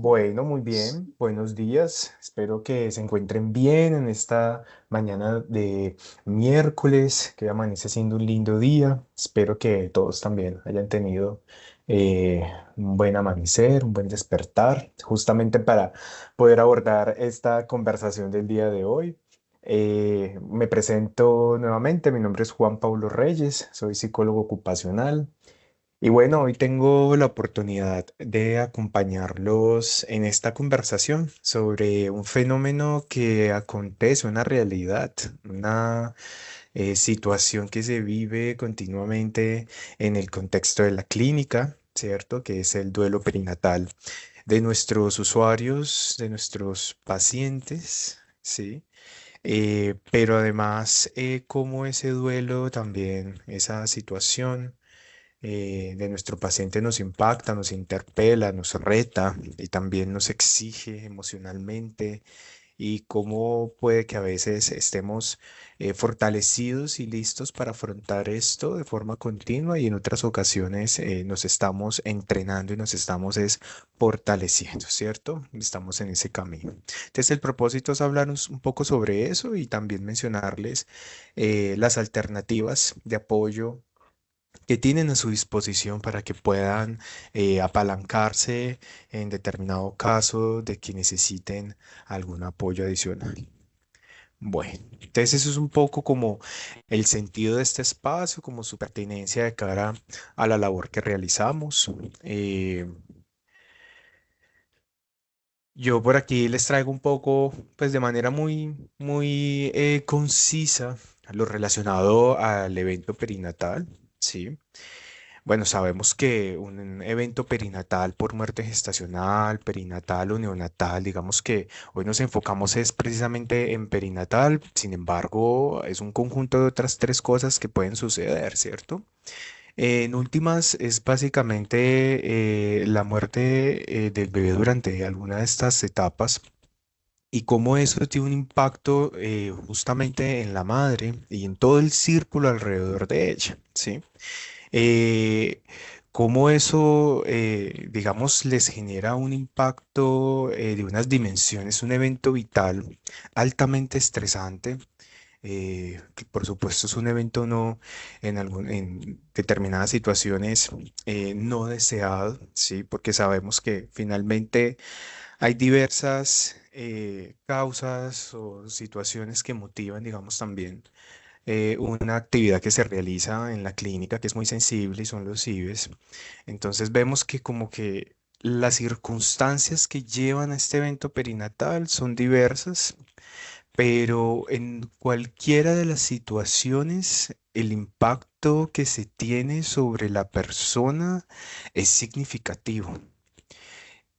Bueno, muy bien. Buenos días. Espero que se encuentren bien en esta mañana de miércoles, que amanece siendo un lindo día. Espero que todos también hayan tenido un buen amanecer, un buen despertar, justamente para poder abordar esta conversación del día de hoy. Me presento nuevamente. Mi nombre es Juan Pablo Reyes. Soy psicólogo ocupacional. Y bueno, hoy tengo la oportunidad de acompañarlos en esta conversación sobre un fenómeno que acontece, una realidad, una situación que se vive continuamente en el contexto de la clínica, ¿cierto? Que es el duelo perinatal de nuestros usuarios, de nuestros pacientes, ¿sí? Pero además, cómo ese duelo también, esa situación de nuestro paciente nos impacta, nos interpela, nos reta y también nos exige emocionalmente y cómo puede que a veces estemos fortalecidos y listos para afrontar esto de forma continua y en otras ocasiones nos estamos entrenando y nos estamos fortaleciendo, ¿cierto? Estamos en ese camino. Entonces el propósito es hablarnos un poco sobre eso y también mencionarles las alternativas de apoyo que tienen a su disposición para que puedan apalancarse en determinado caso de que necesiten algún apoyo adicional. Bueno, entonces eso es un poco como el sentido de este espacio, como su pertinencia de cara a la labor que realizamos. Yo por aquí les traigo un poco, pues de manera muy concisa, lo relacionado al evento perinatal, ¿sí? Bueno, sabemos que un evento perinatal por muerte gestacional, perinatal o neonatal, digamos que hoy nos enfocamos es precisamente en perinatal, sin embargo, es un conjunto de otras tres cosas que pueden suceder, ¿cierto? En últimas, es básicamente la muerte del bebé durante alguna de estas etapas y cómo eso tiene un impacto justamente en la madre y en todo el círculo alrededor de ella, ¿sí? eh, Cómo eso, digamos, les genera un impacto de unas dimensiones, un evento vital altamente estresante, que por supuesto es un evento no en determinadas situaciones no deseado, ¿sí? Porque sabemos que finalmente hay diversas causas o situaciones que motivan, digamos, también una actividad que se realiza en la clínica que es muy sensible y son los IVES. Entonces vemos que como que las circunstancias que llevan a este evento perinatal son diversas, pero en cualquiera de las situaciones el impacto que se tiene sobre la persona es significativo.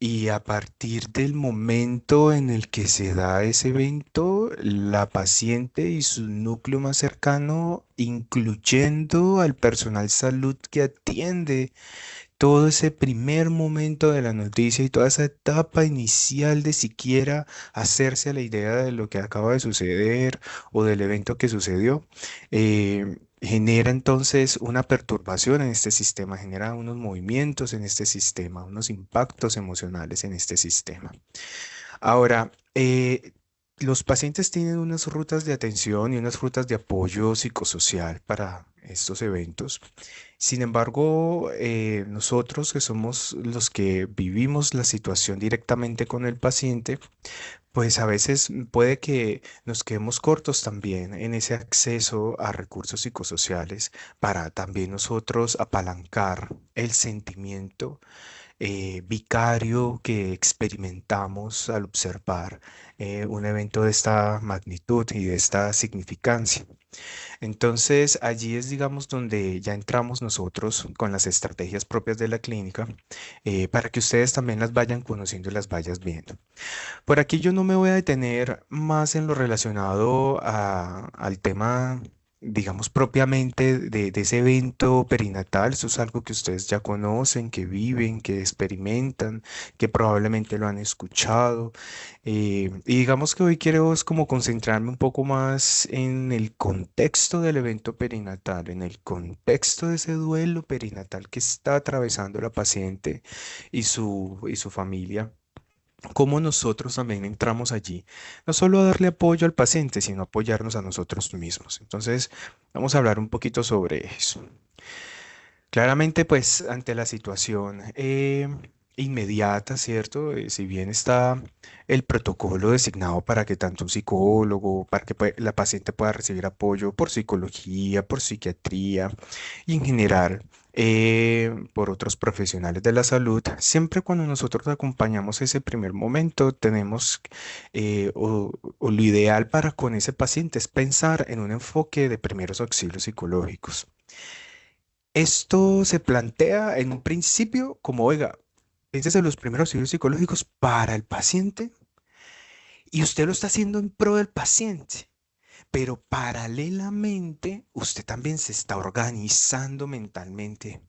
Y a partir del momento en el que se da ese evento, la paciente y su núcleo más cercano, incluyendo al personal salud que atiende todo ese primer momento de la noticia y toda esa etapa inicial de siquiera hacerse a la idea de lo que acaba de suceder o del evento que sucedió, genera entonces una perturbación en este sistema, genera unos movimientos en este sistema, unos impactos emocionales en este sistema. Ahora, los pacientes tienen unas rutas de atención y unas rutas de apoyo psicosocial para estos eventos. Sin embargo, nosotros que somos los que vivimos la situación directamente con el paciente, pues a veces puede que nos quedemos cortos también en ese acceso a recursos psicosociales para también nosotros apalancar el sentimiento vicario que experimentamos al observar un evento de esta magnitud y de esta significancia. Entonces, allí es, digamos, donde ya entramos nosotros con las estrategias propias de la clínica para que ustedes también las vayan conociendo y las vayas viendo. Por aquí yo no me voy a detener más en lo relacionado al tema digamos, propiamente de ese evento perinatal. Eso es algo que ustedes ya conocen, que viven, que experimentan, que probablemente lo han escuchado. Y digamos que hoy quiero es como concentrarme un poco más en el contexto del evento perinatal, en el contexto de ese duelo perinatal que está atravesando la paciente y su familia. Cómo nosotros también entramos allí, no solo a darle apoyo al paciente, sino apoyarnos a nosotros mismos. Entonces, vamos a hablar un poquito sobre eso. Claramente, pues, ante la situación inmediata, ¿cierto? Si bien está el protocolo designado para que tanto un psicólogo, para que la paciente pueda recibir apoyo por psicología, por psiquiatría y en general por otros profesionales de la salud, siempre cuando nosotros acompañamos ese primer momento, tenemos o lo ideal para con ese paciente es pensar en un enfoque de primeros auxilios psicológicos. Esto se plantea en un principio como, oiga, pienses en los primeros auxilios psicológicos para el paciente y usted lo está haciendo en pro del paciente. Pero paralelamente, usted también se está organizando mentalmente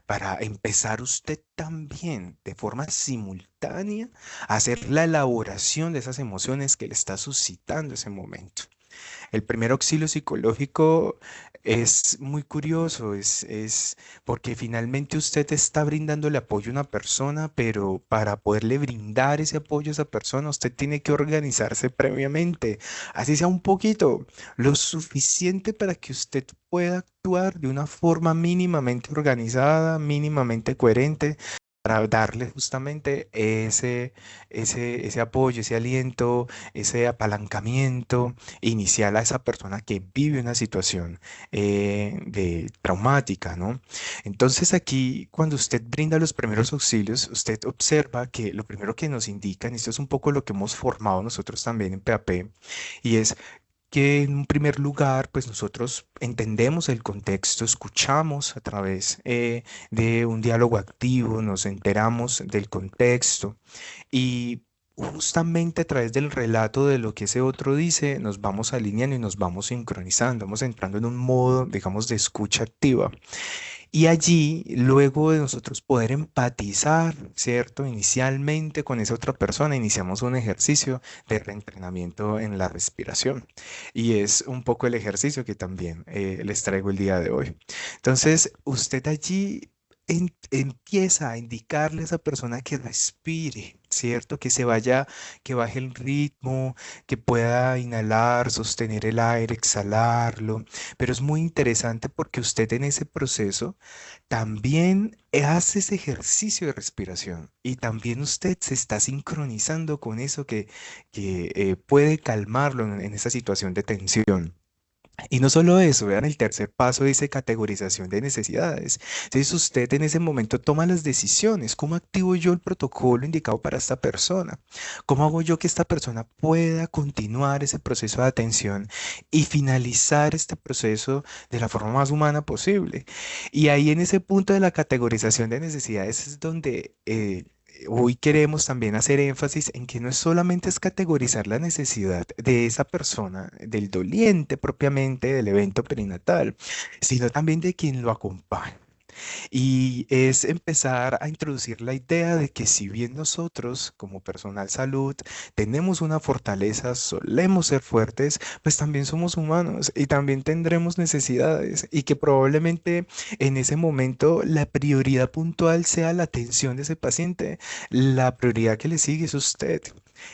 para empezar usted también de forma simultánea a hacer la elaboración de esas emociones que le está suscitando ese momento. El primer auxilio psicológico es muy curioso, es porque finalmente usted está brindándole apoyo a una persona, pero para poderle brindar ese apoyo a esa persona, usted tiene que organizarse previamente, así sea un poquito, lo suficiente para que usted pueda actuar de una forma mínimamente organizada, mínimamente coherente, para darle justamente ese apoyo, ese aliento, ese apalancamiento inicial a esa persona que vive una situación de traumática, ¿no? Entonces aquí, cuando usted brinda los primeros auxilios, usted observa que lo primero que nos indican, esto es un poco lo que hemos formado nosotros también en PAP, y es que en un primer lugar, pues nosotros entendemos el contexto, escuchamos a través de un diálogo activo, nos enteramos del contexto y justamente a través del relato de lo que ese otro dice, nos vamos alineando y nos vamos sincronizando, vamos entrando en un modo, digamos, de escucha activa. Y allí, luego de nosotros poder empatizar, ¿cierto? Inicialmente con esa otra persona, iniciamos un ejercicio de reentrenamiento en la respiración. Y es un poco el ejercicio que también les traigo el día de hoy. Entonces, usted allí empieza a indicarle a esa persona que respire, ¿cierto? Que se vaya, que baje el ritmo, que pueda inhalar, sostener el aire, exhalarlo. Pero es muy interesante porque usted en ese proceso también hace ese ejercicio de respiración y también usted se está sincronizando con eso que puede calmarlo en esa situación de tensión. Y no solo eso, vean, el tercer paso dice categorización de necesidades. Entonces usted en ese momento toma las decisiones. ¿Cómo activo yo el protocolo indicado para esta persona? ¿Cómo hago yo que esta persona pueda continuar ese proceso de atención y finalizar este proceso de la forma más humana posible? Y ahí en ese punto de la categorización de necesidades es donde hoy queremos también hacer énfasis en que no es solamente es categorizar la necesidad de esa persona, del doliente propiamente del evento perinatal, sino también de quien lo acompaña. Y es empezar a introducir la idea de que si bien nosotros como personal salud tenemos una fortaleza, solemos ser fuertes, pues también somos humanos y también tendremos necesidades y que probablemente en ese momento la prioridad puntual sea la atención de ese paciente. La prioridad que le sigue es usted.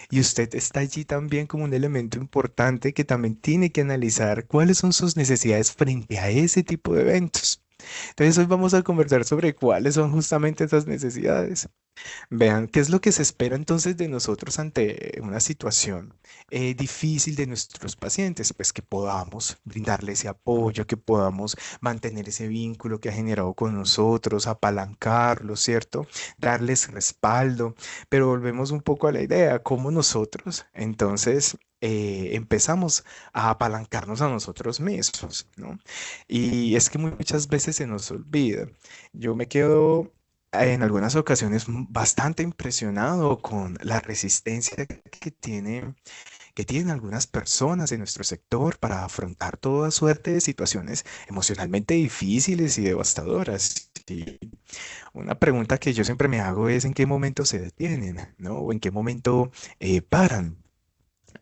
Y usted está allí también como un elemento importante que también tiene que analizar cuáles son sus necesidades frente a ese tipo de eventos. Entonces hoy vamos a conversar sobre cuáles son justamente esas necesidades. Vean, ¿qué es lo que se espera entonces de nosotros ante una situación difícil de nuestros pacientes? Pues que podamos brindarle ese apoyo, que podamos mantener ese vínculo que ha generado con nosotros, apalancarlo, ¿cierto? Darles respaldo, pero volvemos un poco a la idea, cómo nosotros entonces empezamos a apalancarnos a nosotros mismos, ¿no? Y es que muchas veces se nos olvida. Yo me quedo en algunas ocasiones bastante impresionado con la resistencia que tiene que tienen algunas personas en nuestro sector para afrontar toda suerte de situaciones emocionalmente difíciles y devastadoras. Y una pregunta que yo siempre me hago es en qué momento se detienen, ¿no? O en qué momento paran.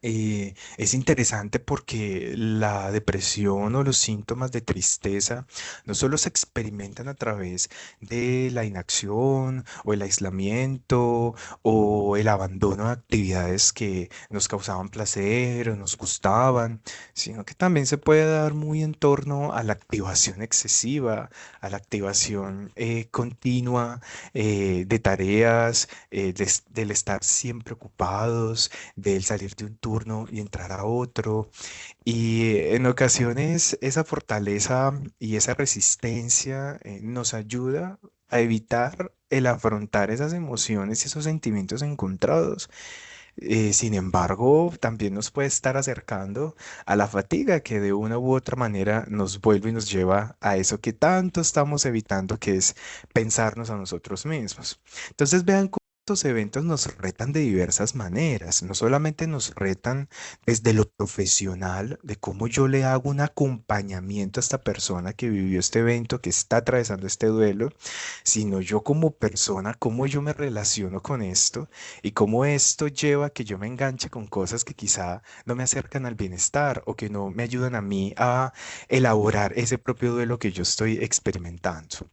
Es interesante porque la depresión o los síntomas de tristeza no solo se experimentan a través de la inacción o el aislamiento o el abandono de actividades que nos causaban placer o nos gustaban, sino que también se puede dar muy en torno a la activación excesiva, a la activación continua de tareas, del estar siempre ocupados, del salir de un turno y entrar a otro. Y en ocasiones esa fortaleza y esa resistencia nos ayuda a evitar el afrontar esas emociones y esos sentimientos encontrados. Sin embargo, también nos puede estar acercando a la fatiga que de una u otra manera nos vuelve y nos lleva a eso que tanto estamos evitando, que es pensarnos a nosotros mismos. Entonces, vean cómo estos eventos nos retan de diversas maneras. No solamente nos retan desde lo profesional, de cómo yo le hago un acompañamiento a esta persona que vivió este evento, que está atravesando este duelo, sino yo como persona, cómo yo me relaciono con esto y cómo esto lleva a que yo me enganche con cosas que quizá no me acercan al bienestar o que no me ayudan a mí a elaborar ese propio duelo que yo estoy experimentando.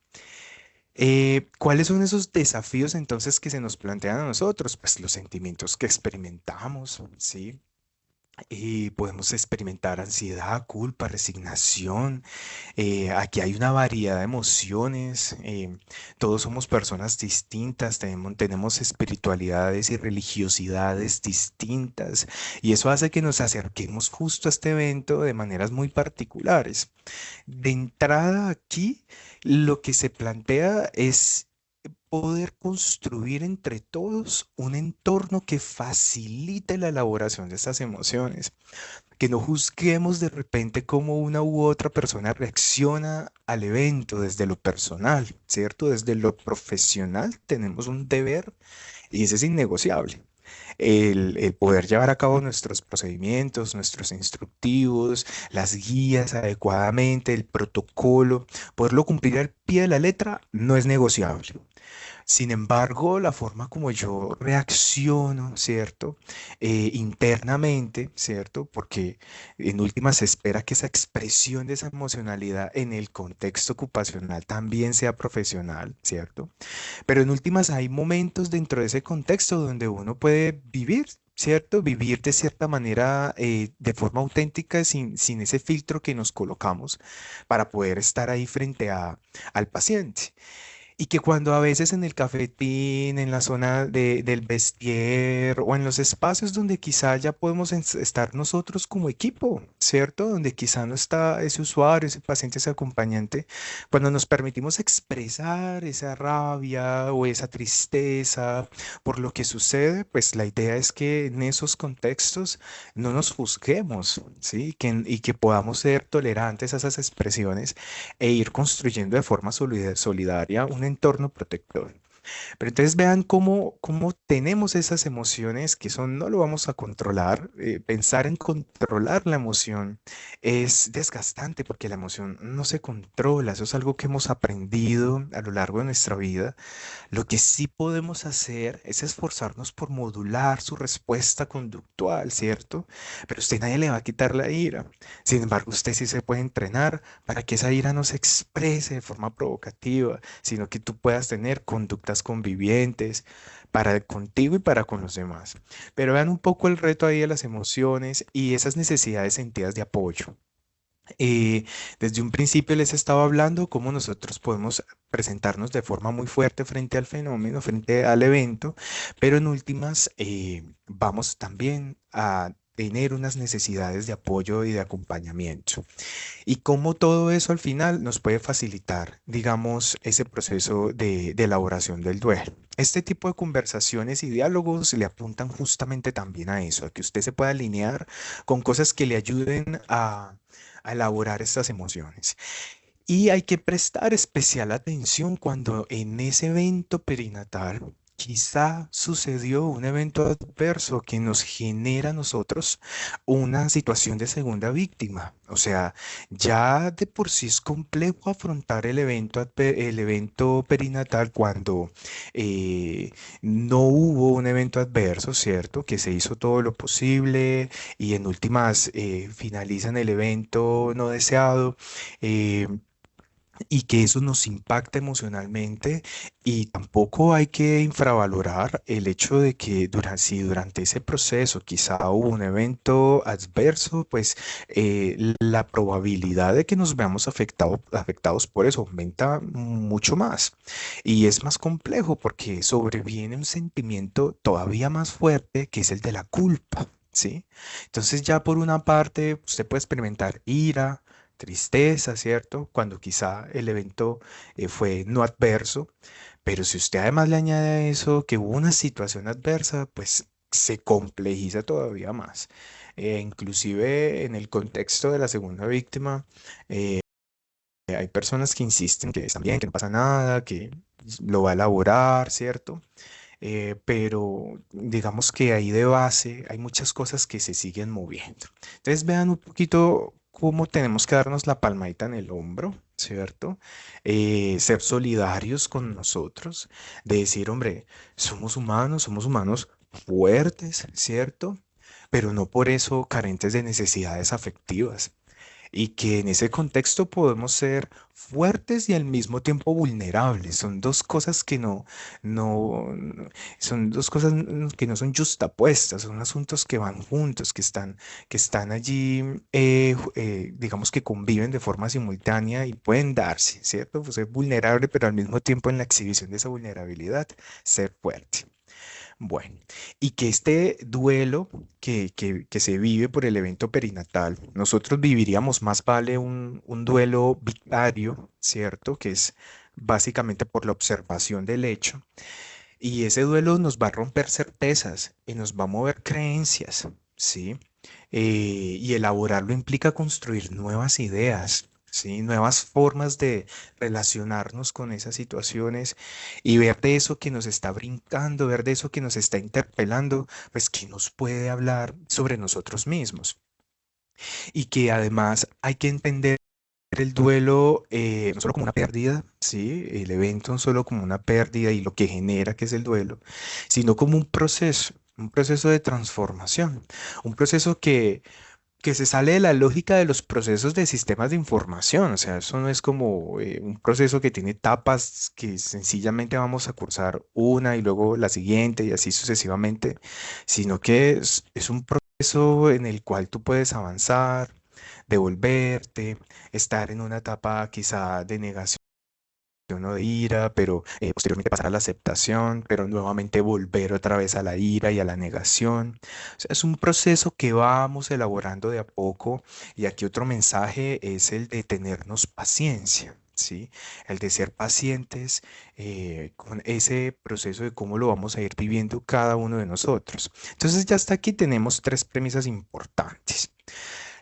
¿Cuáles son esos desafíos entonces que se nos plantean a nosotros? Pues los sentimientos que experimentamos, ¿sí? Y podemos experimentar ansiedad, culpa, resignación. Aquí hay una variedad de emociones. Todos somos personas distintas, tenemos espiritualidades y religiosidades distintas. Y eso hace que nos acerquemos justo a este evento de maneras muy particulares. De entrada aquí, lo que se plantea es poder construir entre todos un entorno que facilite la elaboración de estas emociones, que no juzguemos de repente cómo una u otra persona reacciona al evento desde lo personal, ¿cierto? Desde lo profesional tenemos un deber y ese es innegociable. El poder llevar a cabo nuestros procedimientos, nuestros instructivos, las guías adecuadamente, el protocolo, poderlo cumplir al pie de la letra no es negociable. Sin embargo, la forma como yo reacciono, ¿cierto? Internamente, ¿cierto? Porque en última se espera que esa expresión de esa emocionalidad en el contexto ocupacional también sea profesional, ¿cierto? Pero en últimas hay momentos dentro de ese contexto donde uno puede vivir. ¿Cierto? Vivir de cierta manera, de forma auténtica, sin ese filtro que nos colocamos para poder estar ahí frente al paciente. Y que cuando a veces en el cafetín, en la zona del vestier o en los espacios donde quizá ya podemos estar nosotros como equipo, ¿cierto? Donde quizá no está ese usuario, ese paciente, ese acompañante, cuando nos permitimos expresar esa rabia o esa tristeza por lo que sucede, pues la idea es que en esos contextos no nos juzguemos, ¿sí? Y que podamos ser tolerantes a esas expresiones e ir construyendo de forma solidaria un entorno protector. Pero entonces vean cómo tenemos esas emociones que son, no lo vamos a controlar. Pensar en controlar la emoción es desgastante porque la emoción no se controla. Eso es algo que hemos aprendido a lo largo de nuestra vida. Lo que sí podemos hacer es esforzarnos por modular su respuesta conductual, ¿cierto? Pero usted nadie le va a quitar la ira. Sin embargo, usted sí se puede entrenar para que esa ira no se exprese de forma provocativa, sino que tú puedas tener conductas convivientes para contigo y para con los demás. Pero vean un poco el reto ahí de las emociones y esas necesidades sentidas de apoyo. Desde un principio les estaba hablando cómo nosotros podemos presentarnos de forma muy fuerte frente al fenómeno, frente al evento, pero en últimas vamos también a tener unas necesidades de apoyo y de acompañamiento. Y cómo todo eso al final nos puede facilitar, digamos, ese proceso de elaboración del duelo. Este tipo de conversaciones y diálogos le apuntan justamente también a eso, a que usted se pueda alinear con cosas que le ayuden a elaborar estas emociones. Y hay que prestar especial atención cuando en ese evento perinatal quizá sucedió un evento adverso que nos genera a nosotros una situación de segunda víctima. O sea, ya de por sí es complejo afrontar el evento perinatal cuando eh, no hubo un evento adverso, ¿cierto? Que se hizo todo lo posible y en últimas finalizan el evento no deseado. eh, y que eso nos impacta emocionalmente y tampoco hay que infravalorar el hecho de que si durante ese proceso quizá hubo un evento adverso, pues la probabilidad de que nos veamos afectados por eso aumenta mucho más y es más complejo porque sobreviene un sentimiento todavía más fuerte que es el de la culpa. ¿Sí? Entonces ya por una parte usted puede experimentar ira, tristeza, ¿cierto? Cuando quizá el evento fue no adverso, pero si usted además le añade a eso que hubo una situación adversa, pues se complejiza todavía más. Inclusive en el contexto de la segunda víctima, hay personas que insisten que está bien, que no pasa nada, que lo va a elaborar, ¿cierto? Pero digamos que ahí de base hay muchas cosas que se siguen moviendo. Entonces vean un poquito cómo tenemos que darnos la palmadita en el hombro, ¿cierto? Ser solidarios con nosotros, de decir, hombre, somos humanos fuertes, ¿cierto? Pero no por eso carentes de necesidades afectivas y que en ese contexto podemos ser fuertes y al mismo tiempo vulnerables. Son dos cosas que no, son dos cosas que no son justapuestas, son asuntos que van juntos, que están allí, digamos que conviven de forma simultánea y pueden darse, ¿cierto? Pues ser vulnerable, pero al mismo tiempo en la exhibición de esa vulnerabilidad, ser fuerte. Bueno, y que este duelo que se vive por el evento perinatal, nosotros viviríamos más vale un duelo vicario, ¿cierto? Que es básicamente por la observación del hecho. Y ese duelo nos va a romper certezas y nos va a mover creencias, ¿sí? Y elaborarlo implica construir nuevas ideas, ¿sí? Nuevas formas de relacionarnos con esas situaciones y ver de eso que nos está brincando, ver de eso que nos está interpelando, pues que nos puede hablar sobre nosotros mismos. Y que además hay que entender el duelo no solo como una pérdida, ¿sí? El evento no solo como una pérdida y lo que genera que es el duelo, sino como un proceso de transformación, un proceso que se sale de la lógica de los procesos de sistemas de información. O sea, eso no es como un proceso que tiene etapas que sencillamente vamos a cursar una y luego la siguiente y así sucesivamente, sino que es un proceso en el cual tú puedes avanzar, devolverte, estar en una etapa quizá de negación o de ira, pero posteriormente pasar a la aceptación, pero nuevamente volver otra vez a la ira y a la negación. O sea, es un proceso que vamos elaborando de a poco y aquí otro mensaje es el de tenernos paciencia. ¿Sí? El de ser pacientes con ese proceso de cómo lo vamos a ir viviendo cada uno de nosotros. Entonces ya hasta aquí tenemos tres premisas importantes.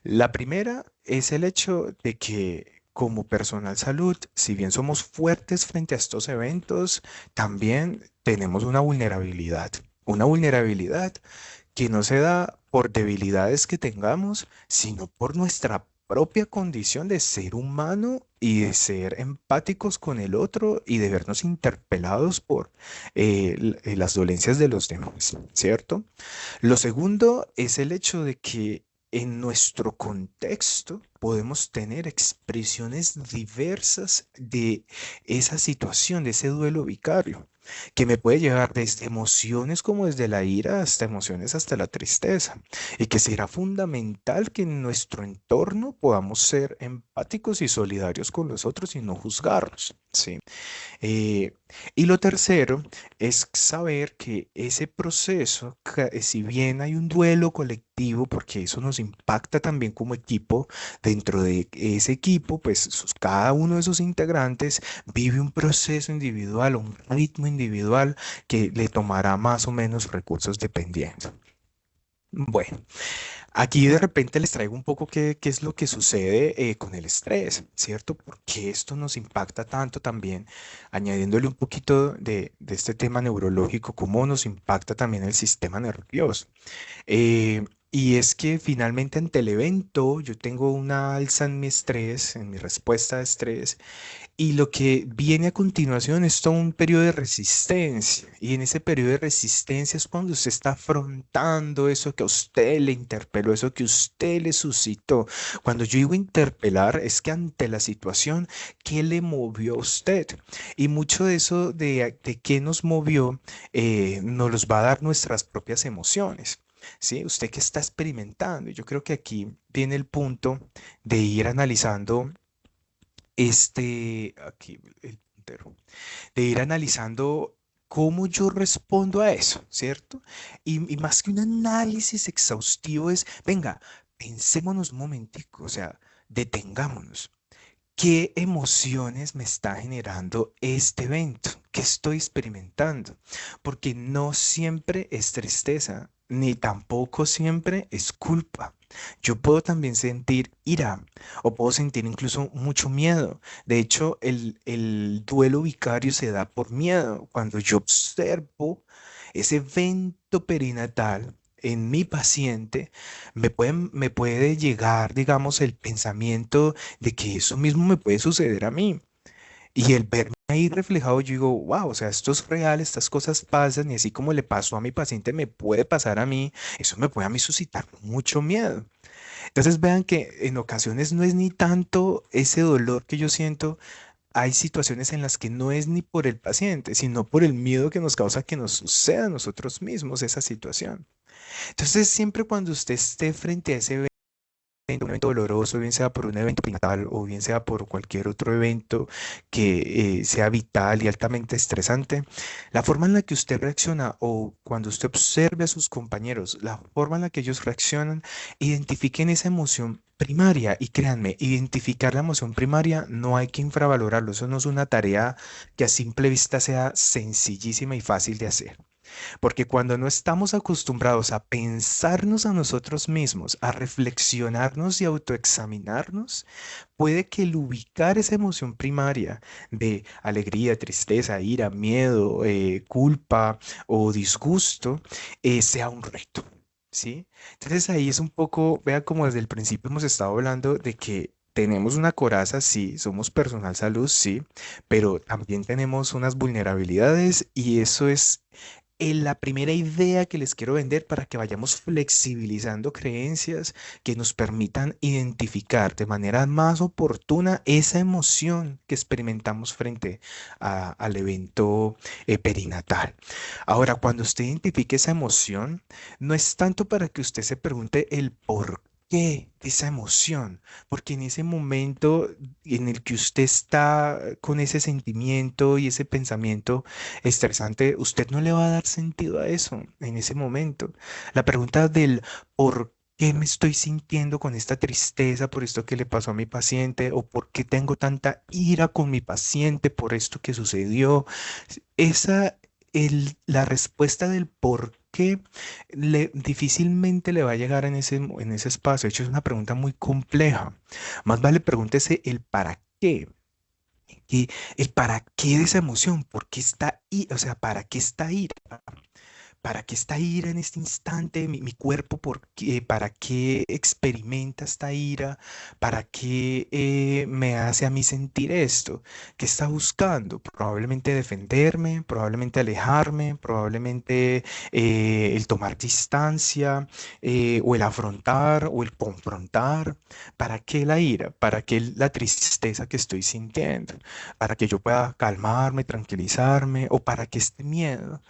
La primera es el hecho de que como personal salud, si bien somos fuertes frente a estos eventos, también tenemos una vulnerabilidad que no se da por debilidades que tengamos, sino por nuestra propia condición de ser humano y de ser empáticos con el otro y de vernos interpelados por las dolencias de los demás, ¿cierto? Lo segundo es el hecho de que en nuestro contexto podemos tener expresiones diversas de esa situación, de ese duelo vicario, que me puede llevar desde emociones como desde la ira hasta emociones hasta la tristeza, y que será fundamental que en nuestro entorno podamos ser empáticos y solidarios con los otros y no juzgarlos, ¿sí? Eh, y lo tercero es saber que ese proceso, si bien hay un duelo colectivo, porque eso nos impacta también como equipo, dentro de ese equipo, pues cada uno de esos integrantes vive un proceso individual, un ritmo individual que le tomará más o menos recursos dependiendo. Bueno. Aquí de repente les traigo un poco qué es lo que sucede con el estrés, ¿cierto? Porque esto nos impacta tanto también, añadiéndole un poquito de este tema neurológico, cómo nos impacta también el sistema nervioso. Y es que finalmente ante el evento yo tengo una alza en mi estrés, en mi respuesta de estrés, y lo que viene a continuación es todo un periodo de resistencia. Y en ese periodo de resistencia es cuando usted está afrontando eso que a usted le interpeló, eso que usted le suscitó. Cuando yo digo interpelar, es que ante la situación, ¿qué le movió a usted? Y mucho de eso de qué nos movió, nos los va a dar nuestras propias emociones. ¿Sí? Usted que está experimentando. Y yo creo que aquí viene el punto de ir analizando aquí el puntero, de ir analizando cómo yo respondo a eso, ¿cierto? Y más que un análisis exhaustivo es, venga, pensémonos un momentico, o sea, detengámonos. ¿Qué emociones me está generando este evento? ¿Qué estoy experimentando? Porque no siempre es tristeza, ni tampoco siempre es culpa. Yo puedo también sentir ira o puedo sentir incluso mucho miedo. De hecho, el duelo vicario se da por miedo. Cuando yo observo ese evento perinatal en mi paciente, me puede llegar, digamos, el pensamiento de que eso mismo me puede suceder a mí. Y el verme ahí reflejado, yo digo, wow, o sea, esto es real, estas cosas pasan y así como le pasó a mi paciente, me puede pasar a mí, eso me puede a mí suscitar mucho miedo. Entonces vean que en ocasiones no es ni tanto ese dolor que yo siento, hay situaciones en las que no es ni por el paciente, sino por el miedo que nos causa que nos suceda a nosotros mismos esa situación. Entonces siempre cuando usted esté frente a ese un evento doloroso, bien sea por un evento prenatal o bien sea por cualquier otro evento que sea vital y altamente estresante, la forma en la que usted reacciona o cuando usted observe a sus compañeros, la forma en la que ellos reaccionan, identifiquen esa emoción primaria y créanme, identificar la emoción primaria no hay que infravalorarlo, eso no es una tarea que a simple vista sea sencillísima y fácil de hacer. Porque cuando no estamos acostumbrados a pensarnos a nosotros mismos, a reflexionarnos y autoexaminarnos, puede que el ubicar esa emoción primaria de alegría, tristeza, ira, miedo, culpa o disgusto sea un reto. ¿Sí? Entonces ahí es un poco, vea como desde el principio hemos estado hablando de que tenemos una coraza, sí, somos personal salud, sí, pero también tenemos unas vulnerabilidades y eso es la primera idea que les quiero vender para que vayamos flexibilizando creencias que nos permitan identificar de manera más oportuna esa emoción que experimentamos frente al evento perinatal. Ahora, cuando usted identifique esa emoción, no es tanto para que usted se pregunte el por qué de esa emoción, porque en ese momento en el que usted está con ese sentimiento y ese pensamiento, estresante, usted no le va a dar sentido a eso en ese momento. La pregunta del por qué me estoy sintiendo con esta tristeza por esto que le pasó a mi paciente o por qué tengo tanta ira con mi paciente por esto que sucedió, esa, la respuesta del por qué difícilmente le va a llegar en en ese espacio. De hecho, es una pregunta muy compleja. Más vale pregúntese el para qué. Y el para qué de esa emoción, ¿por qué está ahí? O sea, ¿para qué está ira? ¿Para qué esta ira en este instante? Mi cuerpo, ¿para qué experimenta esta ira? ¿Para qué me hace a mí sentir esto? ¿Qué está buscando? Probablemente defenderme, probablemente alejarme, probablemente el tomar distancia, o el afrontar, o el confrontar. ¿Para qué la ira? ¿Para qué la tristeza que estoy sintiendo? ¿Para que yo pueda calmarme, tranquilizarme? ¿O para qué este miedo?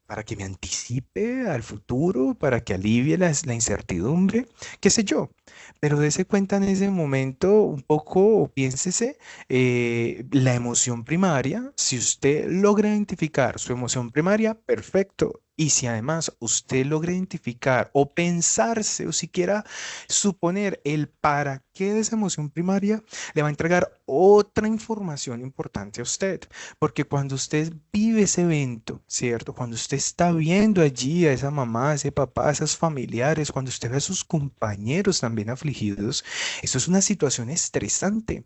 Para que me anticipe al futuro, para que alivie la incertidumbre, qué sé yo. Pero dése cuenta en ese momento un poco, o piénsese, la emoción primaria. Si usted logra identificar su emoción primaria, perfecto. Y si además usted logra identificar o pensarse o siquiera suponer el para qué de esa emoción primaria, le va a entregar otra información importante a usted. Porque cuando usted vive ese evento, ¿cierto? Cuando usted está viendo allí a esa mamá, a ese papá, a esos familiares, cuando usted ve a sus compañeros también afligidos, eso es una situación estresante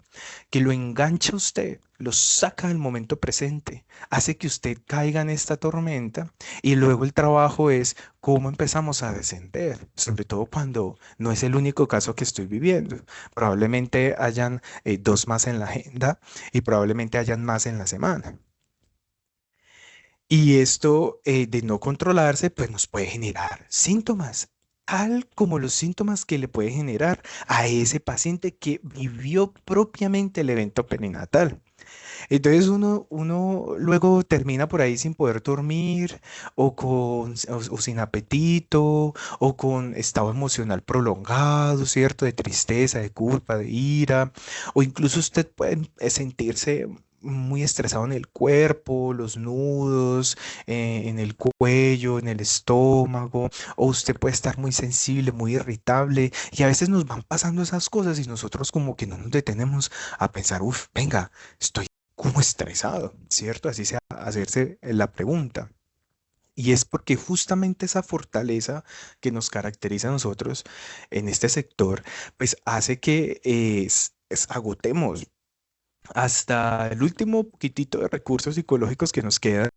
que lo engancha a usted, lo saca del momento presente, hace que usted caiga en esta tormenta y luego el trabajo es cómo empezamos a descender, sobre todo cuando no es el único caso que estoy viviendo. Probablemente hayan dos más en la agenda y probablemente hayan más en la semana. Y esto de no controlarse, pues nos puede generar síntomas, tal como los síntomas que le puede generar a ese paciente que vivió propiamente el evento perinatal. Entonces uno luego termina por ahí sin poder dormir o sin apetito o con estado emocional prolongado, ¿cierto? De tristeza, de culpa, de ira, o incluso usted puede sentirse muy estresado en el cuerpo, los nudos, en el cuello, en el estómago, o usted puede estar muy sensible, muy irritable, y a veces nos van pasando esas cosas y nosotros como que no nos detenemos a pensar, uff, venga, estoy como estresado, ¿cierto? Así sea hacerse la pregunta. Y es porque justamente esa fortaleza que nos caracteriza a nosotros en este sector, pues hace que agotemos hasta el último poquitito de recursos psicológicos que nos quedan.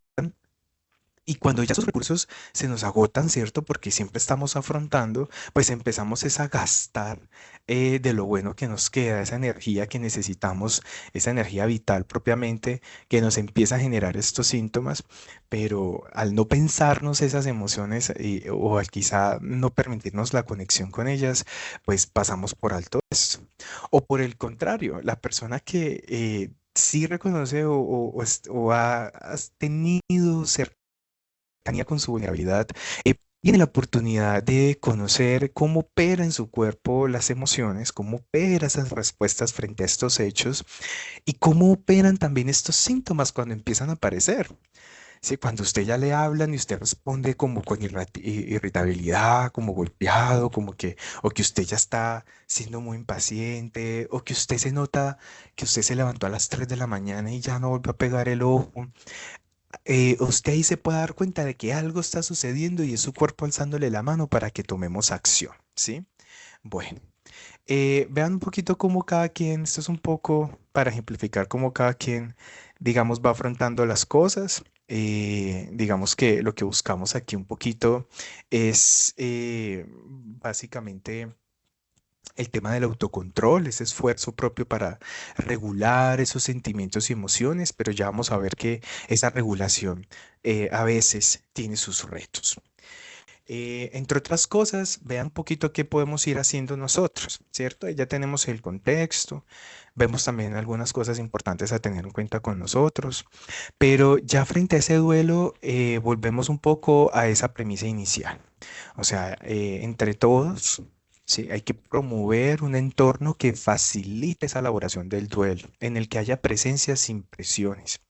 Y cuando ya esos recursos se nos agotan, ¿cierto? Porque siempre estamos afrontando, pues empezamos es a gastar de lo bueno que nos queda, esa energía que necesitamos, esa energía vital propiamente, que nos empieza a generar estos síntomas, pero al no pensarnos esas emociones o al quizá no permitirnos la conexión con ellas, pues pasamos por alto esto. O por el contrario, la persona que sí reconoce o has tenido cercanía con su vulnerabilidad, tiene la oportunidad de conocer cómo opera en su cuerpo las emociones, cómo opera esas respuestas frente a estos hechos y cómo operan también estos síntomas cuando empiezan a aparecer. Sí, cuando usted ya le hablan y usted responde como con irritabilidad, como golpeado, como que, o que usted ya está siendo muy impaciente, o que usted se nota que usted se levantó a las 3 de la mañana y ya no volvió a pegar el ojo, usted ahí se puede dar cuenta de que algo está sucediendo y es su cuerpo alzándole la mano para que tomemos acción, ¿sí? Bueno, vean un poquito cómo cada quien, esto es un poco para ejemplificar cómo cada quien, digamos, va afrontando las cosas. Digamos que lo que buscamos aquí un poquito es básicamente el tema del autocontrol, ese esfuerzo propio para regular esos sentimientos y emociones, pero ya vamos a ver que esa regulación a veces tiene sus retos. Entre otras cosas, vean un poquito qué podemos ir haciendo nosotros, ¿cierto? Ya tenemos el contexto, vemos también algunas cosas importantes a tener en cuenta con nosotros, pero ya frente a ese duelo, volvemos un poco a esa premisa inicial. O sea, entre todos, sí, hay que promover un entorno que facilite esa elaboración del duelo, en el que haya presencia sin presiones.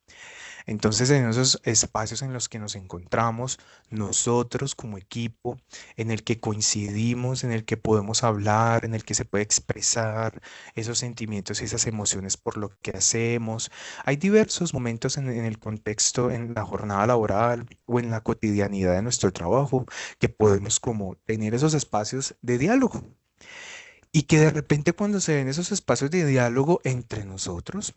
Entonces, en esos espacios en los que nos encontramos, nosotros como equipo, en el que coincidimos, en el que podemos hablar, en el que se puede expresar esos sentimientos y esas emociones por lo que hacemos, hay diversos momentos en el contexto, en la jornada laboral o en la cotidianidad de nuestro trabajo, que podemos como tener esos espacios de diálogo. Y que de repente cuando se ven esos espacios de diálogo entre nosotros,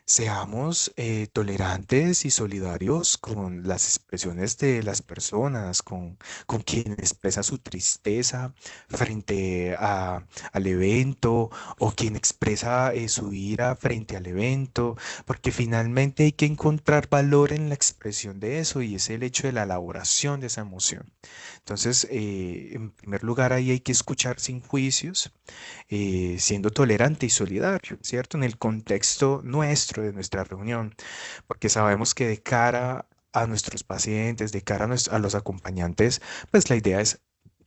seamos tolerantes y solidarios con las expresiones de las personas, con quien expresa su tristeza frente al evento o quien expresa su ira frente al evento, porque finalmente hay que encontrar valor en la expresión de eso y es el hecho de la elaboración de esa emoción. Entonces, en primer lugar, ahí hay que escuchar sin juicios, siendo tolerante y solidario, ¿cierto? En el contexto nuestro, de nuestra reunión, porque sabemos que de cara a nuestros pacientes, de cara a los acompañantes, pues la idea es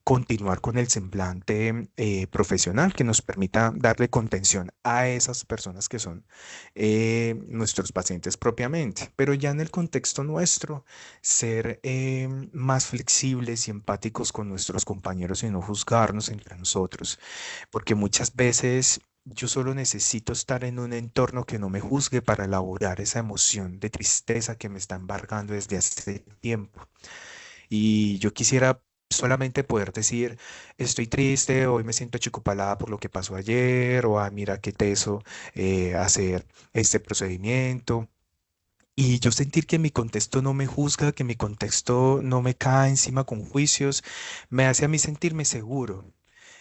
continuar con el semblante profesional que nos permita darle contención a esas personas que son nuestros pacientes propiamente. Pero ya en el contexto nuestro, ser más flexibles y empáticos con nuestros compañeros y no juzgarnos entre nosotros, porque muchas veces yo solo necesito estar en un entorno que no me juzgue para elaborar esa emoción de tristeza que me está embargando desde hace tiempo. Y yo quisiera solamente poder decir, estoy triste, hoy me siento achicopalada por lo que pasó ayer, o mira qué teso hacer este procedimiento. Y yo sentir que mi contexto no me juzga, que mi contexto no me cae encima con juicios, me hace a mí sentirme seguro.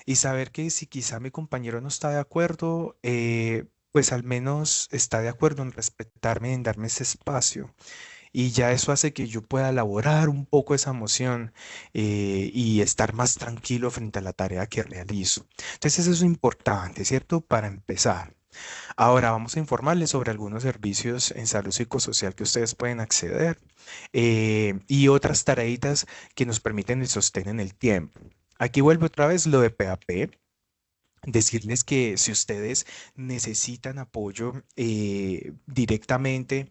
Y saber que si quizá mi compañero no está de acuerdo, pues al menos está de acuerdo en respetarme, en darme ese espacio. Y ya eso hace que yo pueda elaborar un poco esa emoción y estar más tranquilo frente a la tarea que realizo. Entonces eso es importante, ¿cierto? Para empezar. Ahora vamos a informarles sobre algunos servicios en salud psicosocial que ustedes pueden acceder y otras tareitas que nos permiten el sostén en el tiempo. Aquí vuelve otra vez lo de PAP. Decirles que si ustedes necesitan apoyo directamente,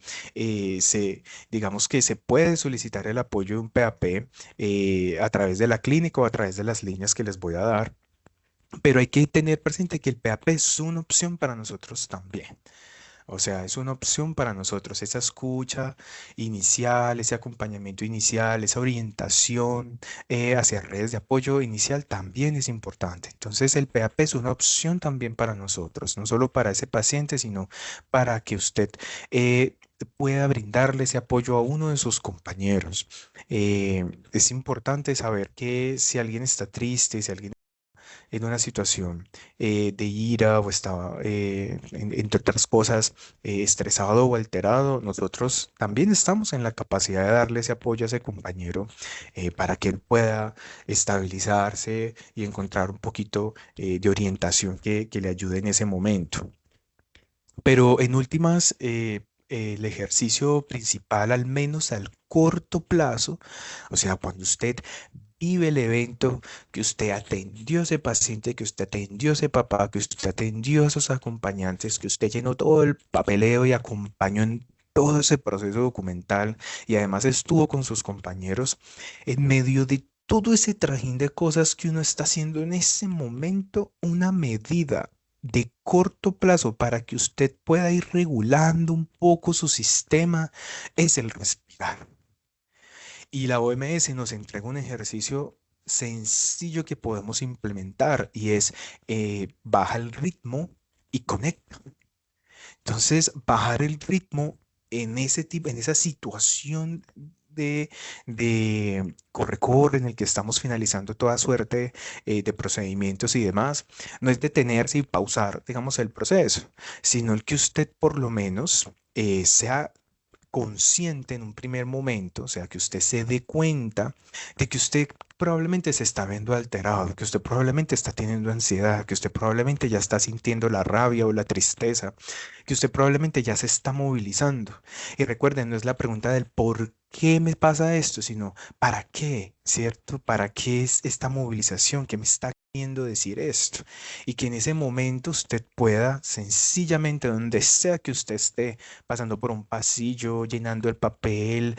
digamos que se puede solicitar el apoyo de un PAP a través de la clínica o a través de las líneas que les voy a dar. Pero hay que tener presente que el PAP es una opción para nosotros también. O sea, es una opción para nosotros, esa escucha inicial, ese acompañamiento inicial, esa orientación hacia redes de apoyo inicial también es importante. Entonces, el PAP es una opción también para nosotros, no solo para ese paciente, sino para que usted pueda brindarle ese apoyo a uno de sus compañeros. Es importante saber que si alguien está triste, si alguien en una situación de ira o estaba, entre otras cosas, estresado o alterado, nosotros también estamos en la capacidad de darle ese apoyo a ese compañero para que él pueda estabilizarse y encontrar un poquito de orientación que le ayude en ese momento. Pero en últimas, el ejercicio principal, al menos al corto plazo, o sea, cuando usted vive el evento, que usted atendió a ese paciente, que usted atendió a ese papá, que usted atendió a esos acompañantes, que usted llenó todo el papeleo y acompañó en todo ese proceso documental y además estuvo con sus compañeros en medio de todo ese trajín de cosas que uno está haciendo en ese momento, una medida de corto plazo para que usted pueda ir regulando un poco su sistema es el respirar. Y la OMS nos entrega un ejercicio sencillo que podemos implementar y es baja el ritmo y conecta. Entonces, bajar el ritmo en ese tipo, en esa situación de corre-corre en el que estamos finalizando toda suerte de procedimientos y demás, no es detenerse y pausar, digamos, el proceso, sino el que usted por lo menos sea consciente en un primer momento, o sea, que usted se dé cuenta de que usted probablemente se está viendo alterado, que usted probablemente está teniendo ansiedad, que usted probablemente ya está sintiendo la rabia o la tristeza, que usted probablemente ya se está movilizando. Y recuerden, no es la pregunta del por qué me pasa esto, sino para qué, ¿cierto? ¿Para qué es esta movilización? ¿Qué me está queriendo decir esto? Y que en ese momento usted pueda sencillamente, donde sea que usted esté, pasando por un pasillo, llenando el papel,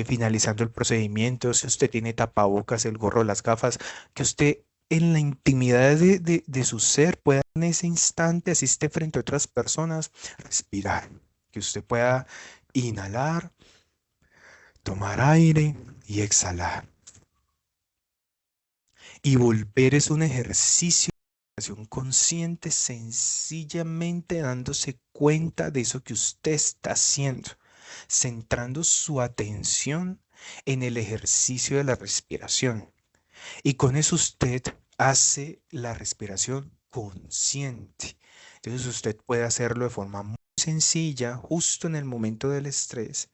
finalizando el procedimiento, si usted tiene tapabocas, el gorro, las gafas, que usted en la intimidad de su ser pueda en ese instante, así esté frente a otras personas, respirar, que usted pueda inhalar, tomar aire y exhalar. Y volver es un ejercicio de acción consciente, sencillamente dándose cuenta de eso que usted está haciendo, centrando su atención en el ejercicio de la respiración. Y con eso usted hace la respiración consciente. Entonces usted puede hacerlo de forma muy sencilla, justo en el momento del estrés,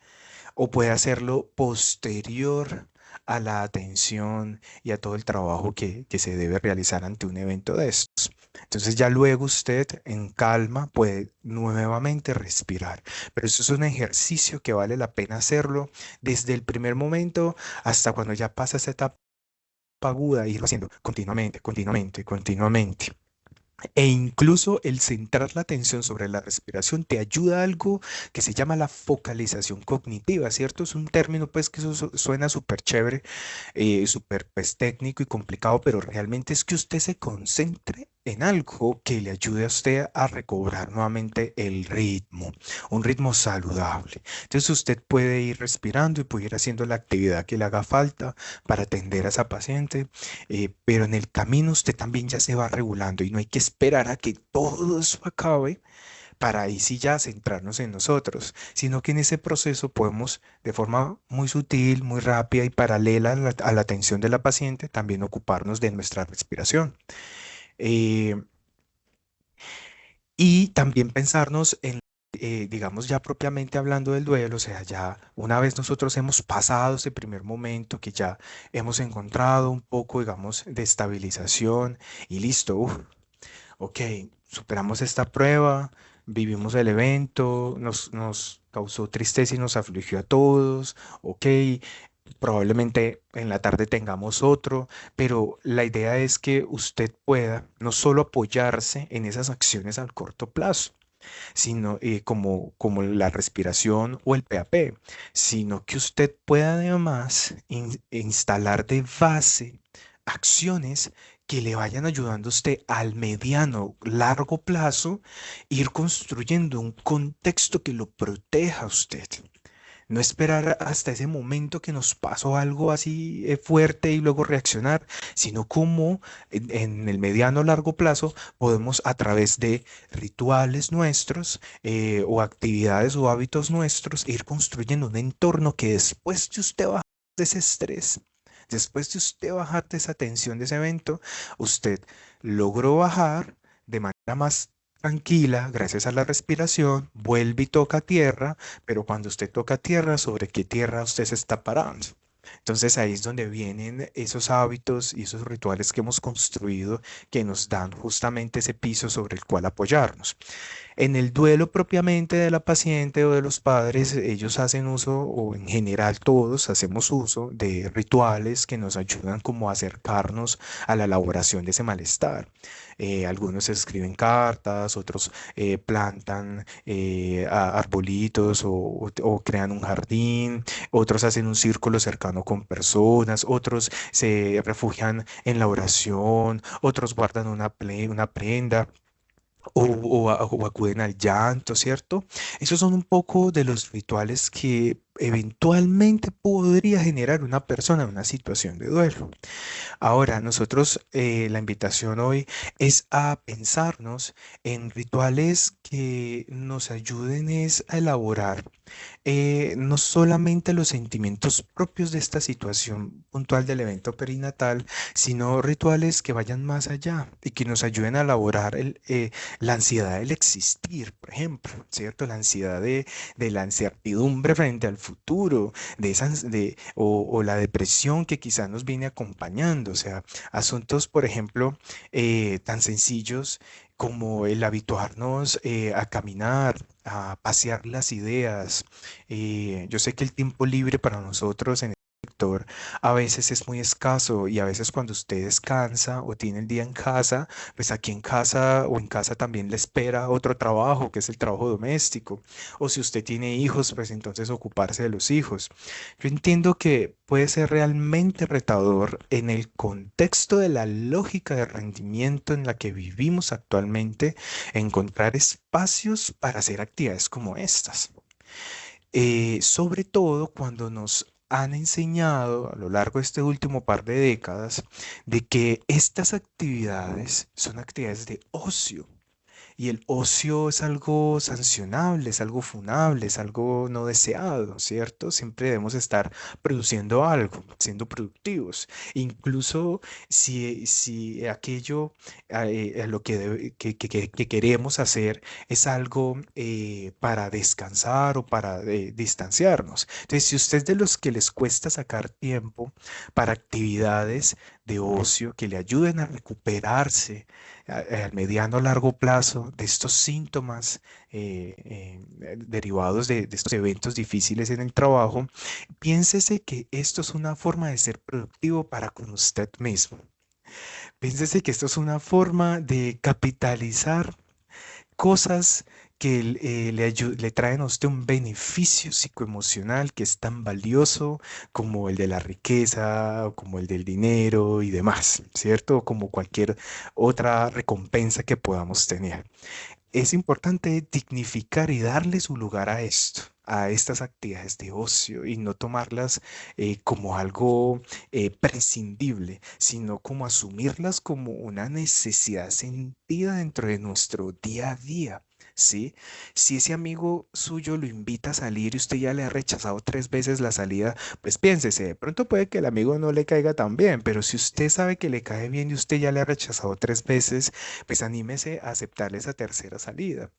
o puede hacerlo posterior a la atención y a todo el trabajo que se debe realizar ante un evento de estos. Entonces ya luego usted en calma puede nuevamente respirar. Pero eso es un ejercicio que vale la pena hacerlo desde el primer momento hasta cuando ya pasa esa etapa aguda, irlo haciendo continuamente, continuamente, continuamente. E incluso el centrar la atención sobre la respiración te ayuda a algo que se llama la focalización cognitiva, ¿cierto? Es un término pues que suena súper chévere, súper pues técnico y complicado, pero realmente es que usted se concentre en algo que le ayude a usted a recobrar nuevamente el ritmo, un ritmo saludable. Entonces usted puede ir respirando y puede ir haciendo la actividad que le haga falta para atender a esa paciente, pero en el camino usted también ya se va regulando y no hay que esperar a que todo eso acabe para ahí sí ya centrarnos en nosotros, sino que en ese proceso podemos de forma muy sutil, muy rápida y paralela a la atención de la paciente también ocuparnos de nuestra respiración. Eh, y también pensarnos en, digamos, ya propiamente hablando del duelo, o sea, ya una vez nosotros hemos pasado ese primer momento, que ya hemos encontrado un poco, digamos, de estabilización y listo, ok, superamos esta prueba, vivimos el evento, nos causó tristeza y nos afligió a todos, ok, probablemente en la tarde tengamos otro, pero la idea es que usted pueda no solo apoyarse en esas acciones al corto plazo, sino como la respiración o el PAP, sino que usted pueda además instalar de base acciones que le vayan ayudando a usted al mediano, largo plazo, ir construyendo un contexto que lo proteja a usted. No esperar hasta ese momento que nos pasó algo así fuerte y luego reaccionar, sino cómo en el mediano o largo plazo podemos a través de rituales nuestros o actividades o hábitos nuestros ir construyendo un entorno que después de usted bajar de ese estrés, después de usted bajar de esa tensión de ese evento, usted logró bajar de manera más tranquila, gracias a la respiración, vuelve y toca tierra, pero cuando usted toca tierra, ¿sobre qué tierra usted se está parando? Entonces ahí es donde vienen esos hábitos y esos rituales que hemos construido que nos dan justamente ese piso sobre el cual apoyarnos. En el duelo propiamente de la paciente o de los padres, ellos hacen uso, o en general todos hacemos uso de rituales que nos ayudan como a acercarnos a la elaboración de ese malestar. Algunos escriben cartas, otros plantan arbolitos o crean un jardín, otros hacen un círculo cercano con personas, otros se refugian en la oración, otros guardan una prenda o acuden al llanto, ¿cierto? Esos son un poco de los rituales que eventualmente podría generar una persona en una situación de duelo. Ahora, nosotros, la invitación hoy es a pensarnos en rituales que nos ayuden es a elaborar no solamente los sentimientos propios de esta situación puntual del evento perinatal, sino rituales que vayan más allá y que nos ayuden a elaborar la ansiedad del existir, por ejemplo, ¿cierto? La ansiedad de la incertidumbre frente al futuro, o la depresión que quizás nos viene acompañando, o sea, asuntos, por ejemplo, tan sencillos como el habituarnos a caminar, a pasear las ideas. Yo sé que el tiempo libre para nosotros en el sector a veces es muy escaso y a veces cuando usted descansa o tiene el día en casa, pues aquí en casa o en casa también le espera otro trabajo, que es el trabajo doméstico. O si usted tiene hijos, pues entonces ocuparse de los hijos. Yo entiendo que puede ser realmente retador en el contexto de la lógica de rendimiento en la que vivimos actualmente, encontrar espacios para hacer actividades como estas. Sobre todo cuando nos han enseñado a lo largo de este último par de décadas de que estas actividades son actividades de ocio. Y el ocio es algo sancionable, es algo funable, es algo no deseado, ¿cierto? Siempre debemos estar produciendo algo, siendo productivos. Incluso si aquello, lo que, que queremos hacer es algo para descansar o para distanciarnos. Entonces, si usted es de los que les cuesta sacar tiempo para actividades de ocio que le ayuden a recuperarse al mediano o largo plazo de estos síntomas derivados de estos eventos difíciles en el trabajo, piénsese que esto es una forma de ser productivo para con usted mismo. Piénsese que esto es una forma de capitalizar cosas que le traen a usted un beneficio psicoemocional que es tan valioso como el de la riqueza, o como el del dinero y demás, ¿cierto? O como cualquier otra recompensa que podamos tener. Es importante dignificar y darle su lugar a esto, a estas actividades de ocio y no tomarlas como algo prescindible, sino como asumirlas como una necesidad sentida dentro de nuestro día a día. ¿Sí? Si ese amigo suyo lo invita a salir y usted ya le ha rechazado 3 veces la salida, pues piénsese, de pronto puede que el amigo no le caiga tan bien, pero si usted sabe que le cae bien y usted ya le ha rechazado 3 veces, pues anímese a aceptarle esa tercera salida.